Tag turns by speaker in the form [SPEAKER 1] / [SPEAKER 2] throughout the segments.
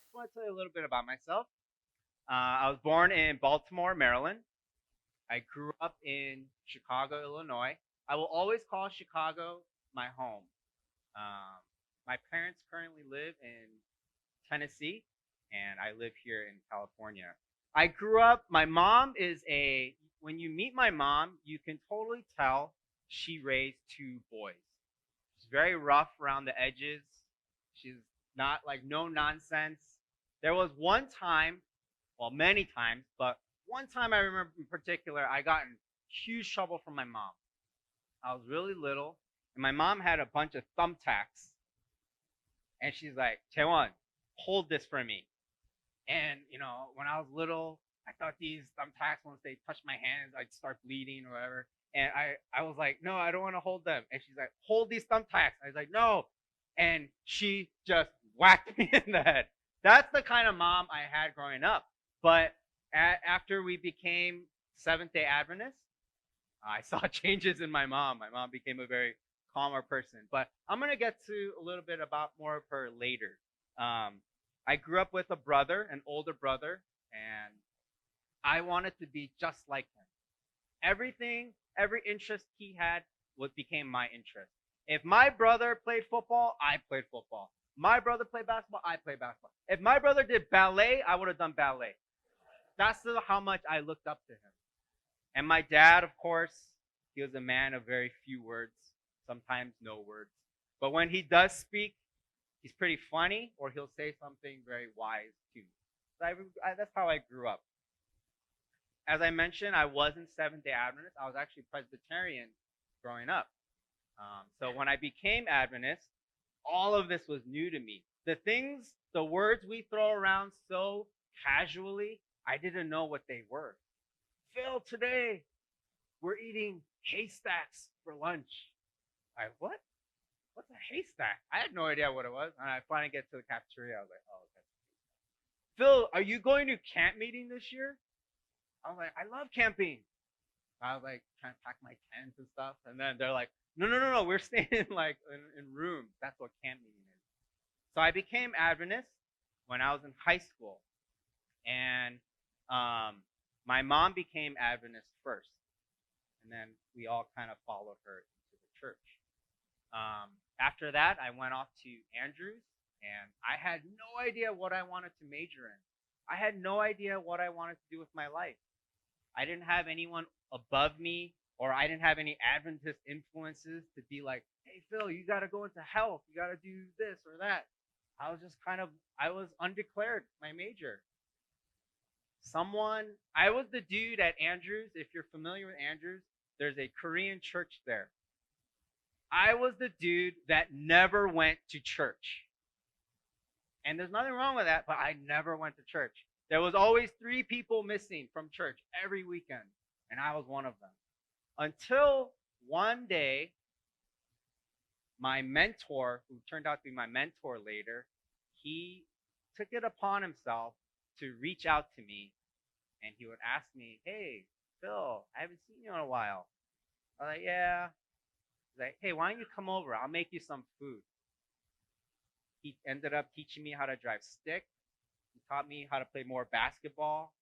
[SPEAKER 1] just want to tell you a little bit about myself. I was born in Baltimore, Maryland. I grew up in Chicago, Illinois. I will always call Chicago my home. Um, my parents currently live in Tennessee, and I live here in California. I grew up, my mom is when you meet my mom, you can totally tell she raised two boys. She's very rough around the edges. She's not like no nonsense. There was one time, well, many times, but one time I remember in particular, I got in huge trouble from my mom. I was really little, and my mom had a bunch of thumbtacks, and she's like, Taewon, hold this for me. And, when I was little, I thought these thumbtacks, once they touched my hands, I'd start bleeding or whatever. And I was like, no, I don't want to hold them. And she's like, hold these thumbtacks. I was like, no. And she just whacked me in the head. That's the kind of mom I had growing up. But after we became Seventh day Adventists, I saw changes in my mom. My mom became a very calmer person. But I'm going to get to a little bit about more of her later. I grew up with a brother, an older brother, and I wanted to be just like him. Everything, every interest he had became my interest. If my brother played football, I played football. My brother played basketball, I played basketball. If my brother did ballet, I would have done ballet. That's how much I looked up to him. And my dad, of course, he was a man of very few words, sometimes no words. But when he does speak, he's pretty funny, or he'll say something very wise to me. So that's how I grew up. As I mentioned, I wasn't Seventh day Adventist. I was actually Presbyterian growing up. So when I became Adventist, all of this was new to me. The words we throw around so casually, I didn't know what they were. Phil, today we're eating haystacks for lunch. What? What's a haystack? I had no idea what it was. And I finally get to the cafeteria. I was like, oh, okay. Phil, are you going to camp meeting this year? I was like, I love camping. I was like trying to pack my tent and stuff. And then they're like, no. We're staying in rooms. That's what camp meeting is. So I became Adventist when I was in high school. And my mom became Adventist first. And then we all kind of followed her into the church. After that, I went off to Andrews, and I had no idea what I wanted to major in. I had no idea what I wanted to do with my life. I didn't have anyone above me, or I didn't have any Adventist influences to be like, hey, Phil, you got to go into health. You got to do this or that. I was undeclared my major. I was the dude at Andrews. If you're familiar with Andrews, there's a Korean church there. I was the dude that never went to church. And there's nothing wrong with that, but I never went to church. There was always 3 people missing from church every weekend, and I was one of them. Until one day, my mentor, who turned out to be my mentor later, he took it upon himself to reach out to me, and he would ask me, hey, Phil, I haven't seen you in a while. I was like, yeah. He's like, hey, why don't you come over? I'll make you some food. He ended up teaching me how to drive stick. He taught me how to play more basketball.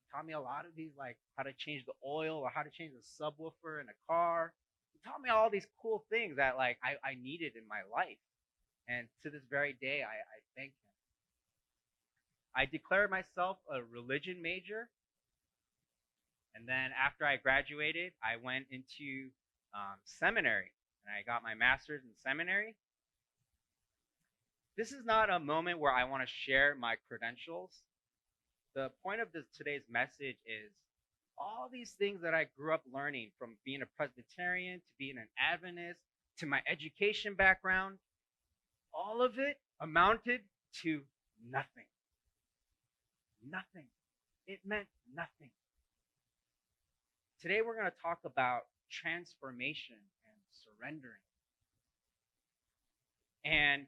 [SPEAKER 1] He taught me a lot of these, like how to change the oil or how to change the subwoofer in a car. He taught me all these cool things that I needed in my life. And to this very day, I thank him. I declared myself a religion major. And then after I graduated, I went into seminary, and I got my master's in seminary. This is not a moment where I want to share my credentials. The point of today's message is all these things that I grew up learning, from being a Presbyterian to being an Adventist to my education background, all of it amounted to nothing. Nothing. It meant nothing. Today we're going to talk about transformation and surrendering. And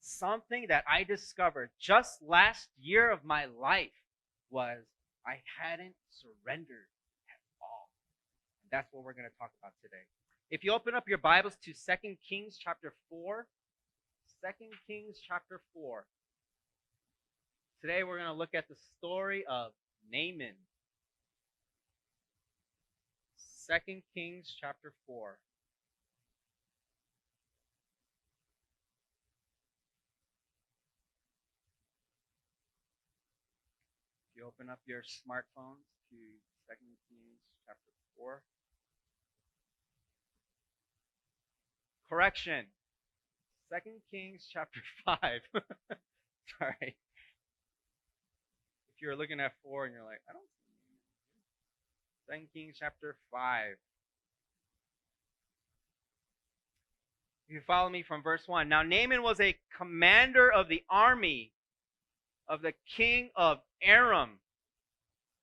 [SPEAKER 1] something that I discovered just last year of my life was I hadn't surrendered at all. And that's what we're going to talk about today. If you open up your Bibles to 2 Kings chapter 4, 2 Kings chapter 4. Today we're going to look at the story of Naaman. 2 Kings chapter 4. If you open up your smartphones to 2 Kings chapter 4. Correction. 2 Kings chapter 5. Sorry. If you're looking at 4 and you're like, I don't see Naaman. 2 Kings chapter 5. If you follow me from verse 1. Now Naaman was a commander of the army of the king of Aram.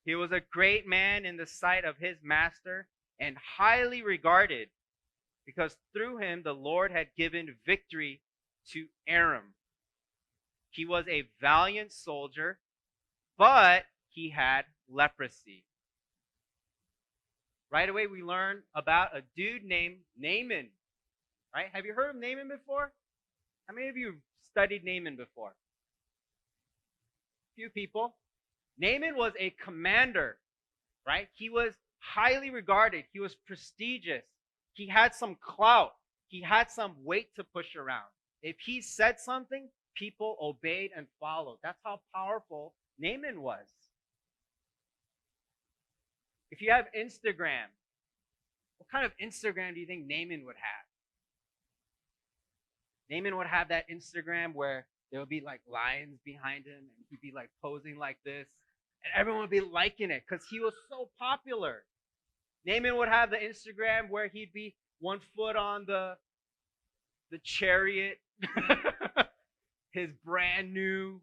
[SPEAKER 1] He was a great man in the sight of his master and highly regarded, because through him the Lord had given victory to Aram. He was a valiant soldier, but he had leprosy. Right away we learn about a dude named Naaman. Right? Have you heard of Naaman before? How many of you studied Naaman before? Few people. Naaman was a commander, right? He was highly regarded. He was prestigious. He had some clout. He had some weight to push around. If he said something, people obeyed and followed. That's how powerful Naaman was. If you have Instagram, what kind of Instagram do you think Naaman would have? Naaman would have that Instagram where there would be like lions behind him and he'd be like posing like this. And everyone would be liking it because he was so popular. Naaman would have the Instagram where he'd be 1 foot on the chariot, his brand new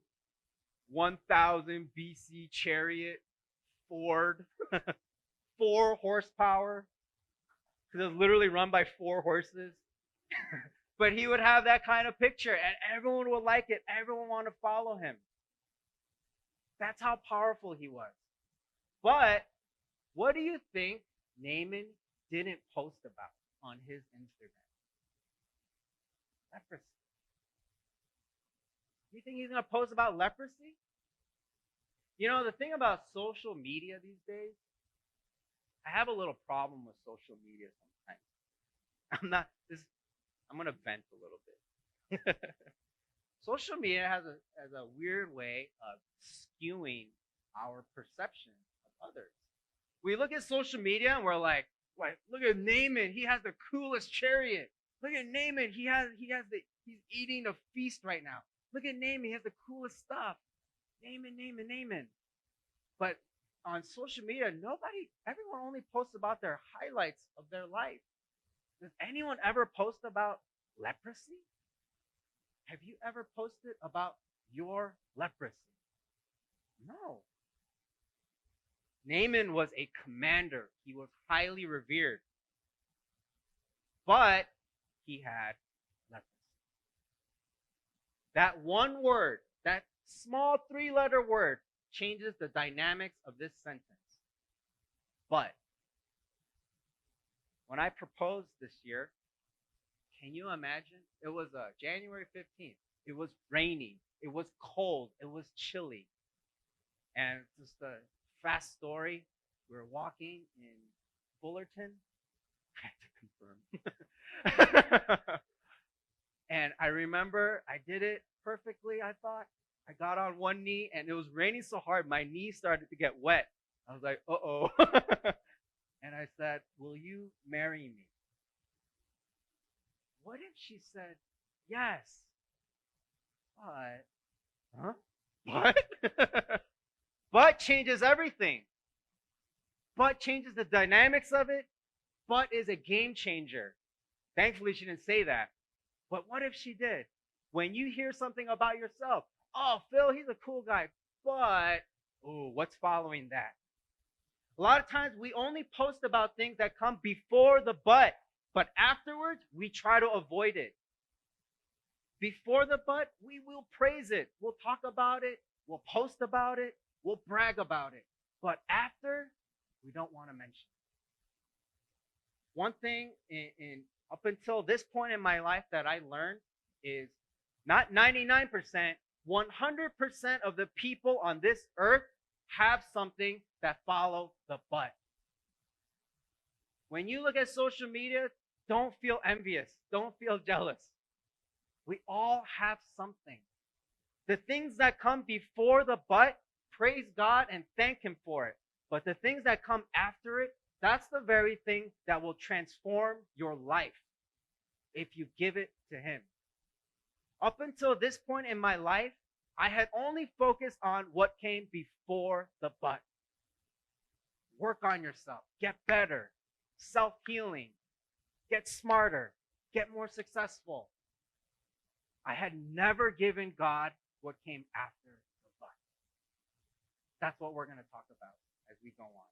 [SPEAKER 1] 1000 BC chariot, Ford, 4 horsepower, because it was literally run by 4 horses. But he would have that kind of picture, and everyone would like it. Everyone wanted to follow him. That's how powerful he was. But what do you think Naaman didn't post about on his Instagram? Leprosy. You think he's going to post about leprosy? You know, the thing about social media these days, I have a little problem with social media sometimes. I'm going to vent a little bit. Social media has a weird way of skewing our perception of others. We look at social media and we're like, look at Naaman, he has the coolest chariot. Look at Naaman, he's eating a feast right now. Look at Naaman, he has the coolest stuff. Naaman. But on social media, everyone only posts about their highlights of their life. Does anyone ever post about leprosy? Have you ever posted about your leprosy? No. Naaman was a commander. He was highly revered. But he had leprosy. That one word, that small 3-letter word, changes the dynamics of this sentence. But when I proposed this year, can you imagine? It was January 15th. It was raining. It was cold. It was chilly. And just a fast story. We were walking in Fullerton. I had to confirm. And I remember I did it perfectly, I thought. I got on one knee, and it was raining so hard, my knee started to get wet. I was like, uh-oh. And I said, will you marry me? What if she said, yes? But, But? But changes everything. But changes the dynamics of it. But is a game changer. Thankfully, she didn't say that. But what if she did? When you hear something about yourself, oh, Phil, he's a cool guy, but, what's following that? A lot of times we only post about things that come before the but afterwards, we try to avoid it. Before the but, we will praise it. We'll talk about it. We'll post about it. We'll brag about it. But after, we don't want to mention it. One thing up until this point in my life that I learned is not 99%, 100% of the people on this earth have something that follow the but. When you look at social media, don't feel envious. Don't feel jealous. We all have something. The things that come before the but, praise God and thank Him for it. But the things that come after it, that's the very thing that will transform your life if you give it to Him. Up until this point in my life, I had only focused on what came before the but. Work on yourself, get better, self-healing, get smarter, get more successful. I had never given God what came after the but. That's what we're going to talk about as we go on.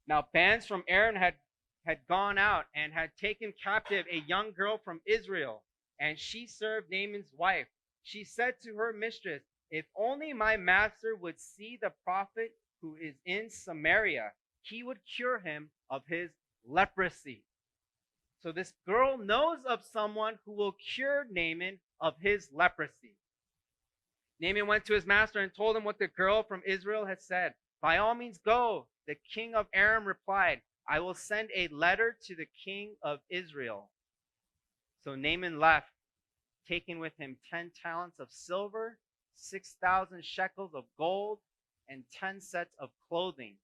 [SPEAKER 1] Now, bands from Aaron had gone out and had taken captive a young girl from Israel, and she served Naaman's wife. She said to her mistress, "If only my master would see the prophet who is in Samaria, he would cure him of his leprosy." So this girl knows of someone who will cure Naaman of his leprosy. Naaman went to his master and told him what the girl from Israel had said. "By all means go," the king of Aram replied. "I will send a letter to the king of Israel." So Naaman left, taking with him 10 talents of silver, 6,000 shekels of gold, and 10 sets of clothing.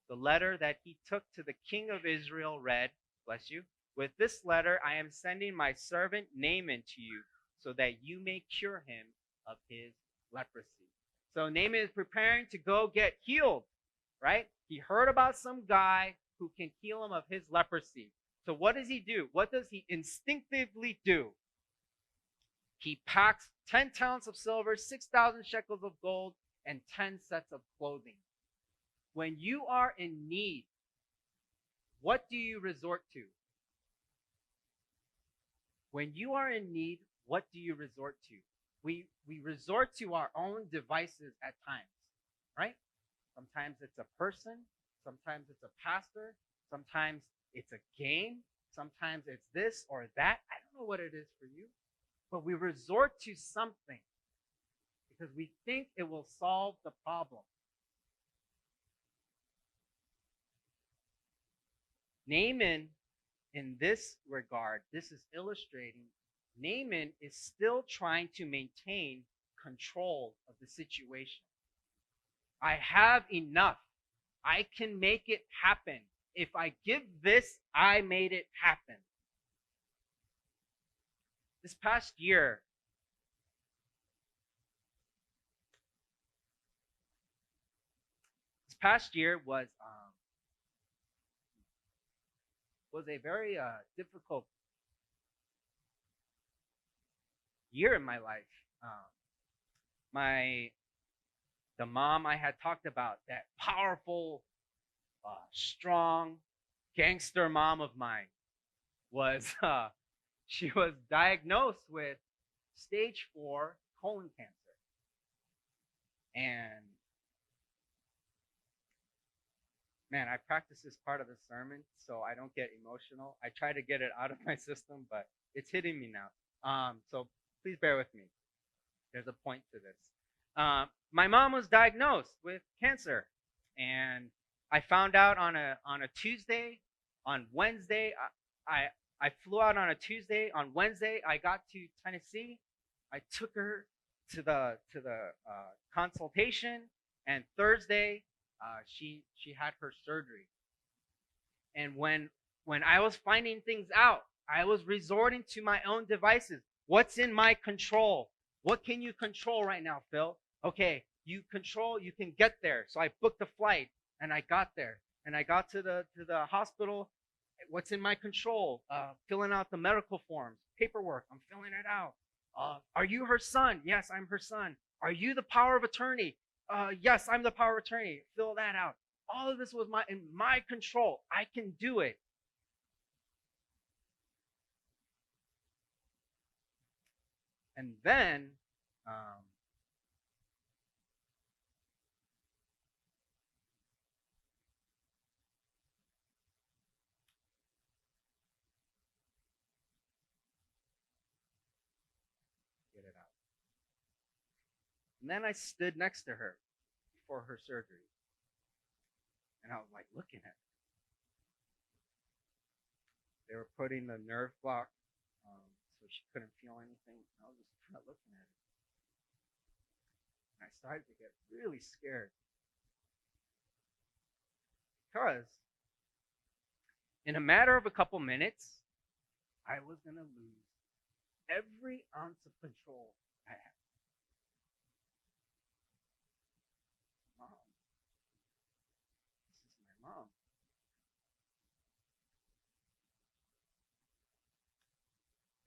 [SPEAKER 1] The letter that he took to the king of Israel read, bless you, "With this letter I am sending my servant Naaman to you, so that you may cure him of his leprosy." So Naaman is preparing to go get healed, right? He heard about some guy who can heal him of his leprosy. So what does he do? What does he instinctively do? He packs 10 talents of silver, 6,000 shekels of gold, and 10 sets of clothing. When you are in need, what do you resort to? When you are in need, what do you resort to? We resort to our own devices at times, right? Sometimes it's a person, sometimes it's a pastor, sometimes it's a game, sometimes it's this or that. I don't know what it is for you, but we resort to something because we think it will solve the problem. Naaman, in this regard, this is illustrating, Naaman is still trying to maintain control of the situation. I have enough. I can make it happen. If I give this, I made it happen. This past year, was a very difficult year in my life. The mom I had talked about, that powerful, strong, gangster mom of mine, she was diagnosed with stage 4 colon cancer, and man, I practice this part of the sermon so I don't get emotional. I try to get it out of my system, but it's hitting me now. So please bear with me. There's a point to this. My mom was diagnosed with cancer, and I found out on a Tuesday. On Wednesday, I flew out on a Tuesday. On Wednesday, I got to Tennessee. I took her to the consultation, and Thursday, she had her surgery. And when I was finding things out, I was resorting to my own devices. What's in my control? What can you control right now, Phil? Okay, you can get there. So I booked the flight and I got there. And I got to the hospital. What's in my control? Filling out the medical forms, paperwork. I'm filling it out. Are you her son? Yes, I'm her son. Are you the power of attorney? Yes, I'm the power of attorney. Fill that out. All of this was in my control. I can do it. And then, get it out. And then I stood next to her before her surgery. And I was like looking at her. They were putting the nerve block so she couldn't feel anything. And I was just kind of looking at her. And I started to get really scared. Because in a matter of a couple minutes, I was going to lose every ounce of control I had. Mom. This is my mom.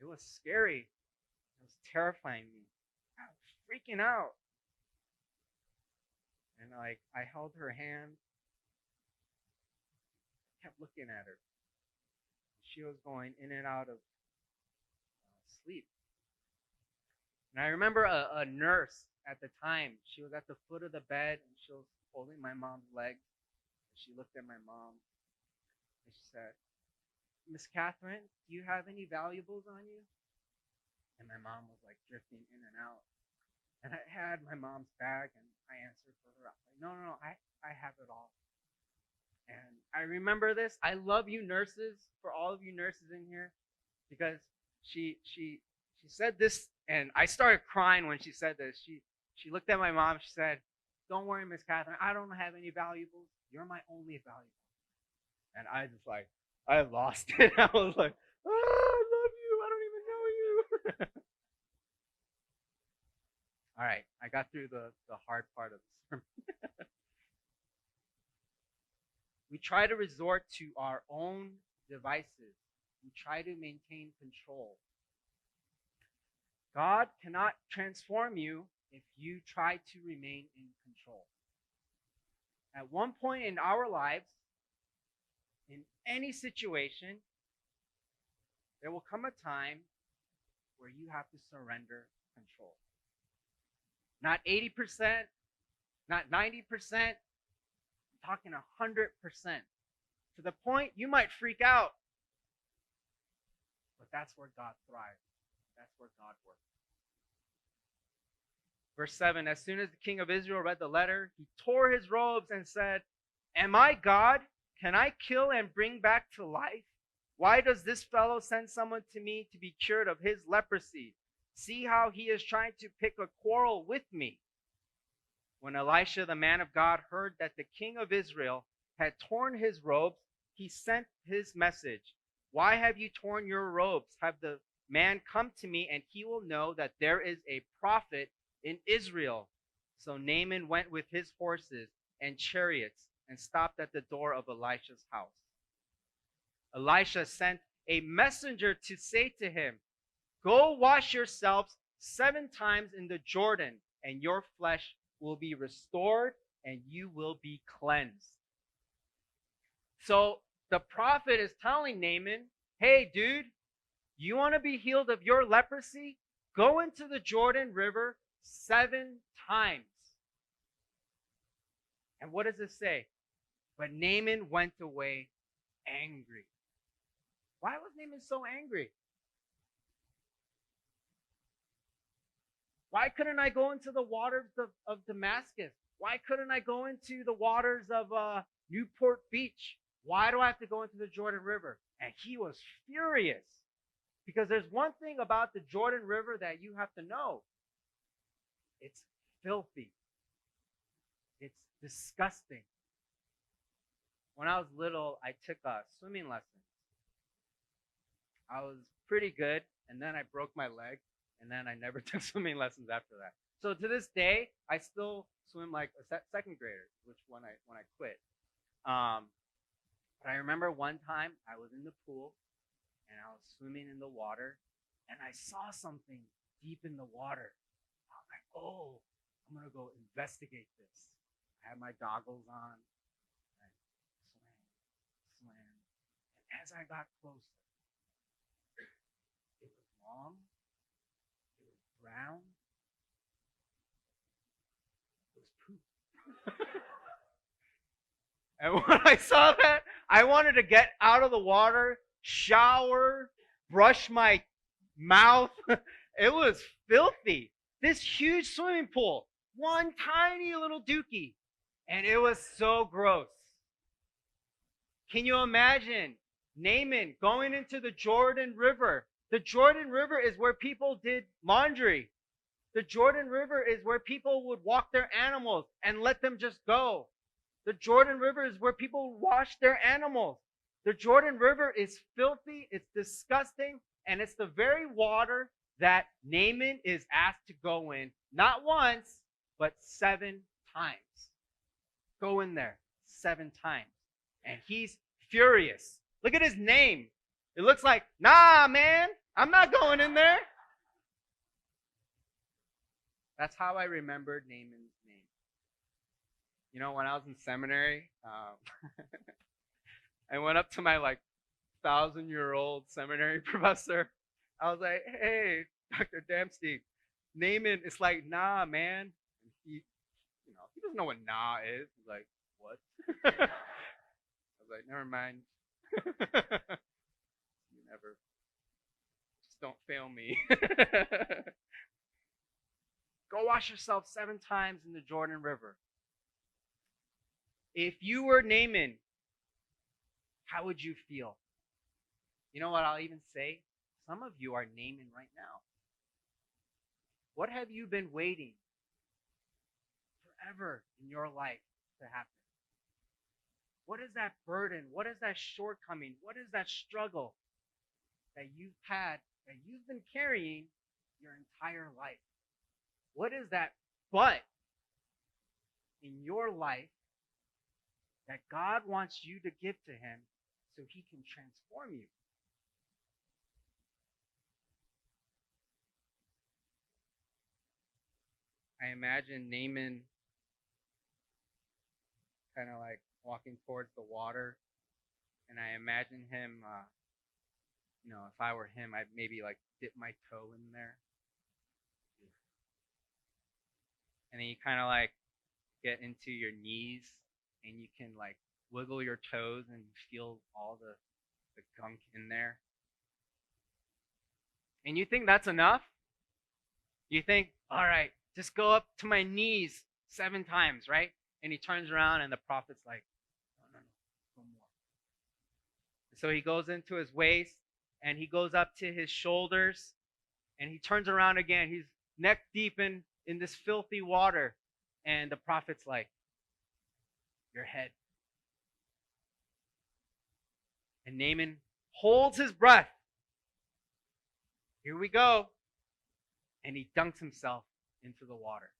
[SPEAKER 1] It was scary. It was terrifying me. I was freaking out. And like I held her hand, kept looking at her. She was going in and out of sleep. And I remember a nurse at the time. She was at the foot of the bed and she was holding my mom's leg. She looked at my mom and she said, "Miss Catherine, do you have any valuables on you?" And my mom was like drifting in and out. And I had my mom's bag and I answered for her. I was like, no, I have it all. And I remember this. I love you nurses, for all of you nurses in here, because she said this, and I started crying when she said this. She looked at my mom. She said, "Don't worry, Miss Catherine. I don't have any valuables. You're my only valuable." And I just like I lost it. I was like, "Oh, I love you. I don't even know you." All right, I got through the hard part of the sermon. We try to resort to our own devices. We try to maintain control. God cannot transform you if you try to remain in control. At one point in our lives, in any situation, there will come a time where you have to surrender control. Not 80%, not 90%, I'm talking 100%. To the point you might freak out. But that's where God thrives. That's where God works. Verse 7, as soon as the king of Israel read the letter, he tore his robes and said, "Am I God? Can I kill and bring back to life? Why does this fellow send someone to me to be cured of his leprosy? See how he is trying to pick a quarrel with me." When Elisha, the man of God, heard that the king of Israel had torn his robes, he sent his message. "Why have you torn your robes? Have the man come to me, and he will know that there is a prophet in Israel." So Naaman went with his horses and chariots and stopped at the door of Elisha's house. Elisha sent a messenger to say to him, "Go wash yourselves 7 times in the Jordan, and your flesh will be restored and you will be cleansed." So the prophet is telling Naaman, "Hey, dude, you want to be healed of your leprosy? Go into the Jordan River 7 times. And what does it say? But Naaman went away angry. Why was Naaman so angry? Why couldn't I go into the waters of Damascus? Why couldn't I go into the waters of Newport Beach? Why do I have to go into the Jordan River? And he was furious. Because there's one thing about the Jordan River that you have to know. It's filthy. It's disgusting. When I was little, I took swimming lessons. I was pretty good, and then I broke my leg, and then I never took swimming lessons after that. So to this day, I still swim like a second grader, which when I quit. But I remember one time I was in the pool, and I was swimming in the water, and I saw something deep in the water. I was like, "Oh, I'm gonna go investigate this." I had my goggles on. I swam. And as I got closer, it was long, it was brown, it was poop. And when I saw that, I wanted to get out of the water, shower, brush my mouth. It was filthy. This huge swimming pool. One tiny little dookie. And it was so gross. Can you imagine Naaman going into the Jordan River? The Jordan River is where people did laundry. The Jordan River is where people would walk their animals and let them just go. The Jordan River is where people wash their animals. The Jordan River is filthy, it's disgusting, and it's the very water that Naaman is asked to go in, not once, but 7 times. Go in there 7 times. And he's furious. Look at his name. It looks like, nah, man, I'm not going in there. That's how I remembered Naaman's name. You know, when I was in seminary, I went up to my 1,000-year-old seminary professor. I was like, hey, Dr. Dempsey, Naaman, it's like, nah, man. And he doesn't know what nah is. He's like, what? I was like, never mind. You never, just don't fail me. Go wash yourself 7 times in the Jordan River. If you were Naaman, how would you feel? You know what I'll even say? Some of you are Naaman right now. What have you been waiting forever in your life to happen? What is that burden? What is that shortcoming? What is that struggle that you've had, that you've been carrying your entire life? What is that but in your life that God wants you to give to him so he can transform you? I imagine Naaman kind of walking towards the water, and I imagine him, if I were him, I'd maybe dip my toe in there, and then you kind of get into your knees, and you can wiggle your toes and feel all the gunk in there. And you think that's enough? You think, all right, just go up to my knees 7 times, right? And he turns around and the prophet's like, no, no more. So he goes into his waist and he goes up to his shoulders and he turns around again. He's neck deep in this filthy water. And the prophet's like, your head. And Naaman holds his breath. Here we go. And he dunks himself into the water.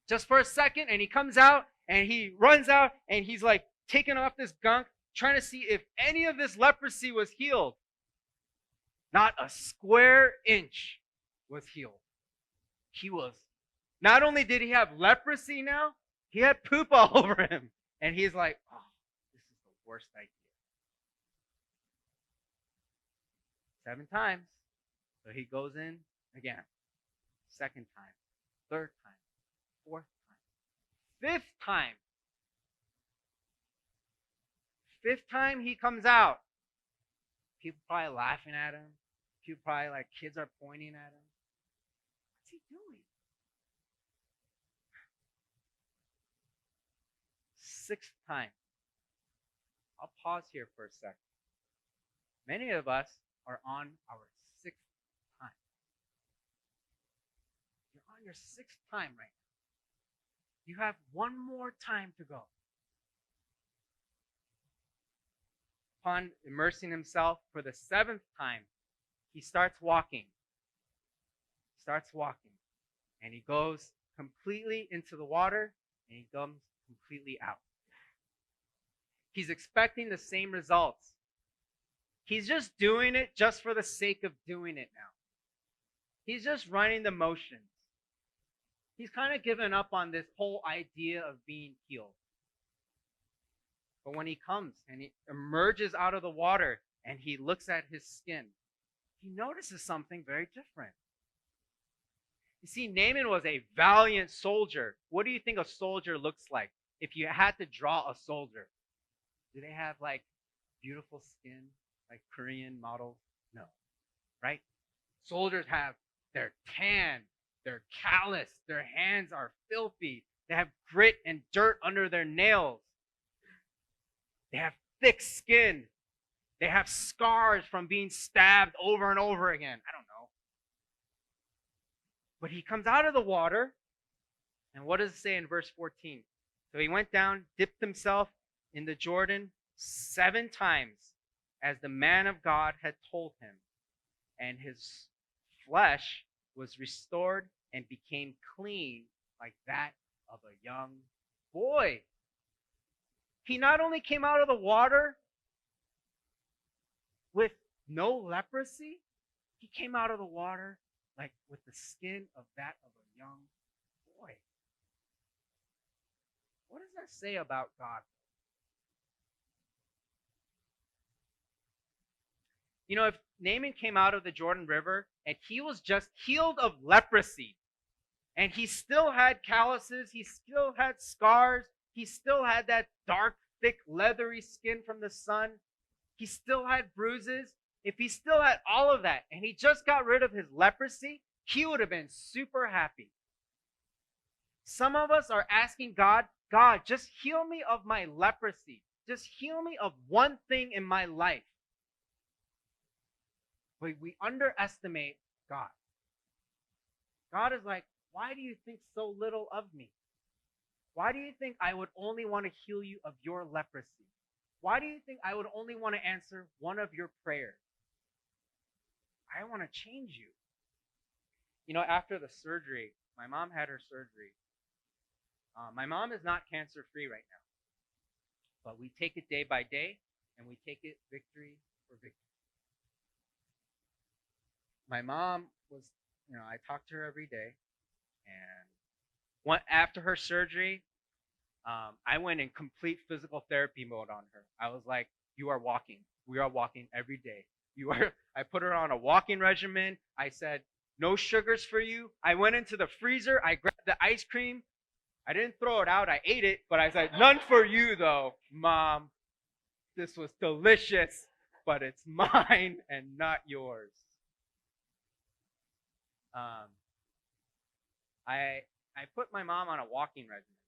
[SPEAKER 1] Just for a second, and he comes out, and he runs out, and he's taking off this gunk, trying to see if any of this leprosy was healed. Not a square inch was healed. Not only did he have leprosy now, he had poop all over him. And he's like, oh, this is the worst idea. 7 times. So he goes in again. 2nd time. 3rd time. 4th time. 5th time. 5th time he comes out. People probably laughing at him. People probably kids are pointing at him. What's he doing? 6th time. I'll pause here for a second. Many of us are on our 6th time. You're on your 6th time right now. You have one more time to go. Upon immersing himself for the 7th time, he starts walking. And he goes completely into the water, and he comes completely out. He's expecting the same results. He's just doing it just for the sake of doing it now. He's just running the motions. He's kind of given up on this whole idea of being healed. But when he comes and he emerges out of the water and he looks at his skin, he notices something very different. You see, Naaman was a valiant soldier. What do you think a soldier looks like? If you had to draw a soldier, do they have beautiful skin, like Korean models? No, right? Soldiers have, they're tan, They're calloused. Their hands are filthy. They have grit and dirt under their nails. They have thick skin. They have scars from being stabbed over and over again. I don't know. But he comes out of the water, and what does it say in verse 14? So he went down, dipped himself in the Jordan 7 times, as the man of God had told him, and his flesh was restored and became clean like that of a young boy. He not only came out of the water with no leprosy, he came out of the water like with the skin of that of a young boy. What does that say about God? You know, if Naaman came out of the Jordan River and he was just healed of leprosy, and he still had calluses, he still had scars, he still had that dark, thick, leathery skin from the sun, he still had bruises. If he still had all of that and he just got rid of his leprosy, he would have been super happy. Some of us are asking God, God, just heal me of my leprosy. Just heal me of one thing in my life. But we underestimate God. God is like, why do you think so little of me? Why do you think I would only want to heal you of your leprosy? Why do you think I would only want to answer one of your prayers? I want to change you. You know, after the surgery, my mom had her surgery. My mom is not cancer-free right now. But we take it day by day, and we take it victory for victory. My mom was, I talked to her every day. And after her surgery, I went in complete physical therapy mode on her. I was like, you are walking. We are walking every day. I put her on a walking regimen. I said, no sugars for you. I went into the freezer. I grabbed the ice cream. I didn't throw it out. I ate it. But I said, none for you, though, Mom. This was delicious, but it's mine and not yours. I put my mom on a walking regimen.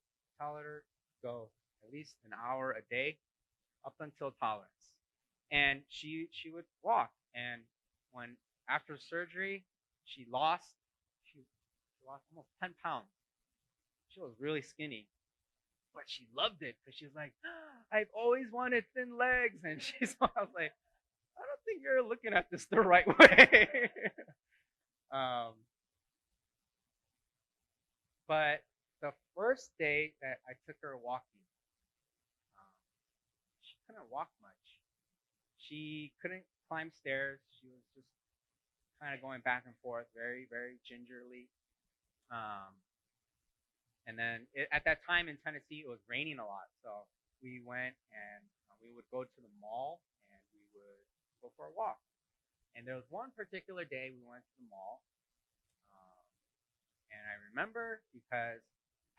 [SPEAKER 1] Tell her to go at least an hour a day up until tolerance. And she would walk. And when after surgery, she lost almost 10 pounds. She was really skinny. But she loved it because she was like, I've always wanted thin legs. And I was like, I don't think you're looking at this the right way. But the first day that I took her walking, she couldn't walk much. She couldn't climb stairs. She was just kind of going back and forth very, very gingerly. And then at that time in Tennessee, it was raining a lot. So we went and we would go to the mall and we would go for a walk. And there was one particular day we went to the mall. And I remember because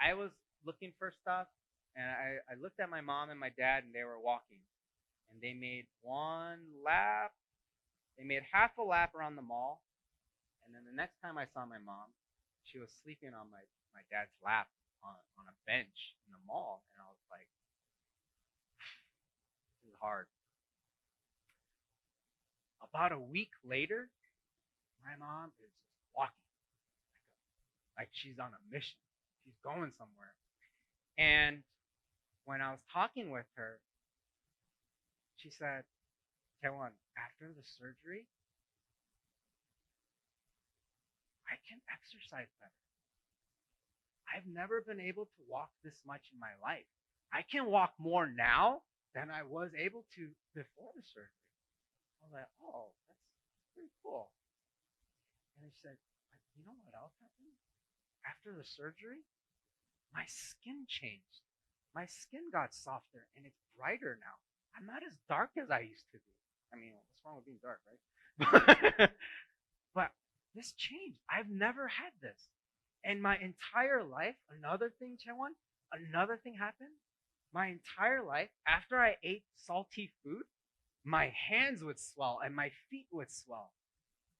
[SPEAKER 1] I was looking for stuff, and I looked at my mom and my dad, and they were walking. And they made one lap. They made half a lap around the mall. And then the next time I saw my mom, she was sleeping on my dad's lap on a bench in the mall. And I was like, this is hard. About a week later, my mom is just walking. Like she's on a mission. She's going somewhere. And when I was talking with her, she said, Tewan, after the surgery, I can exercise better. I've never been able to walk this much in my life. I can walk more now than I was able to before the surgery. I was like, oh, that's pretty cool. And she said, you know what else happened? After the surgery, my skin changed. My skin got softer and it's brighter now. I'm not as dark as I used to be. I mean, what's wrong with being dark, right? But this changed. I've never had this. And my entire life, another thing happened. My entire life, after I ate salty food, my hands would swell and my feet would swell.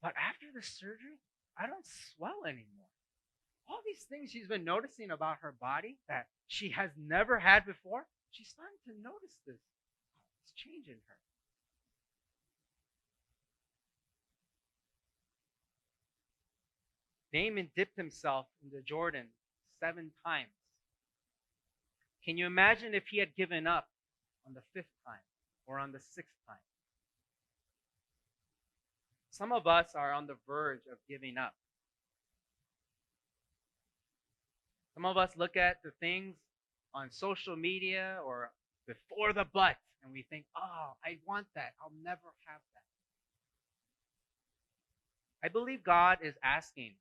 [SPEAKER 1] But after the surgery, I don't swell anymore. All these things she's been noticing about her body that she has never had before, she's starting to notice this. It's changing her. Naaman dipped himself into Jordan 7 times. Can you imagine if he had given up on the 5th time or on the 6th time? Some of us are on the verge of giving up. Some of us look at the things on social media or before the but, and we think, oh, I want that. I'll never have that. I believe God is asking,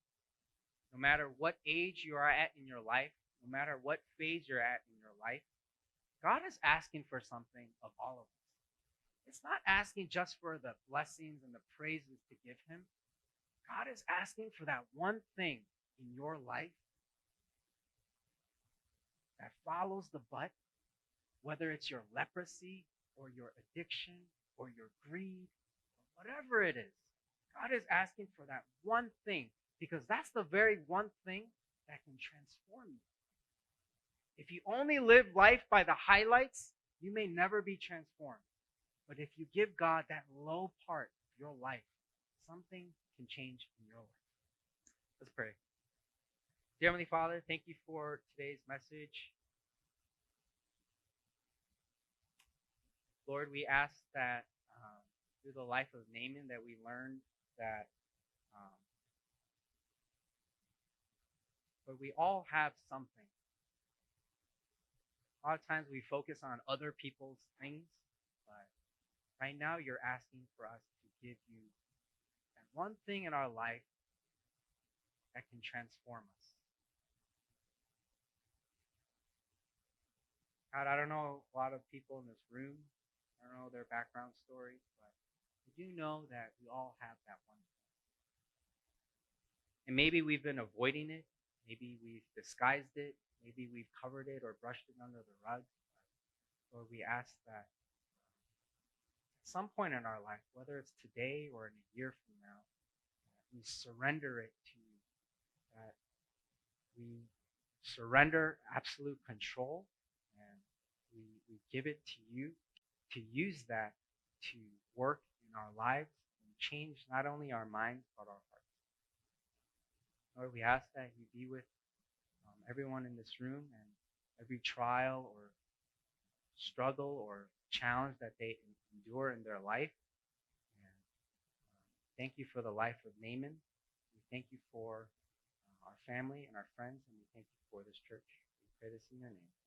[SPEAKER 1] no matter what age you are at in your life, no matter what phase you're at in your life, God is asking for something of all of us. It's not asking just for the blessings and the praises to give him. God is asking for that one thing in your life that follows the but, whether it's your leprosy or your addiction or your greed, or whatever it is. God is asking for that one thing because that's the very one thing that can transform you. If you only live life by the highlights, you may never be transformed. But if you give God that low part of your life, something can change in your life. Let's pray. Dear Heavenly Father, thank you for today's message. Lord, we ask that through the life of Naaman that we learned that but we all have something. A lot of times we focus on other people's things, but right now you're asking for us to give you that one thing in our life that can transform us. God, I don't know a lot of people in this room. I don't know their background stories, but I do know that we all have that one thing. And maybe we've been avoiding it. Maybe we've disguised it. Maybe we've covered it or brushed it under the rug. But Lord, we ask that at some point in our life, whether it's today or in a year from now, that we surrender it to you, that we surrender absolute control and we give it to you to use that to work in our lives and change not only our minds but our hearts. Lord, we ask that you be with everyone in this room and every trial or struggle or challenge that they endure in their life. And thank you for the life of Naaman. We thank you for our family and our friends, and we thank you for this church. We pray this in your name.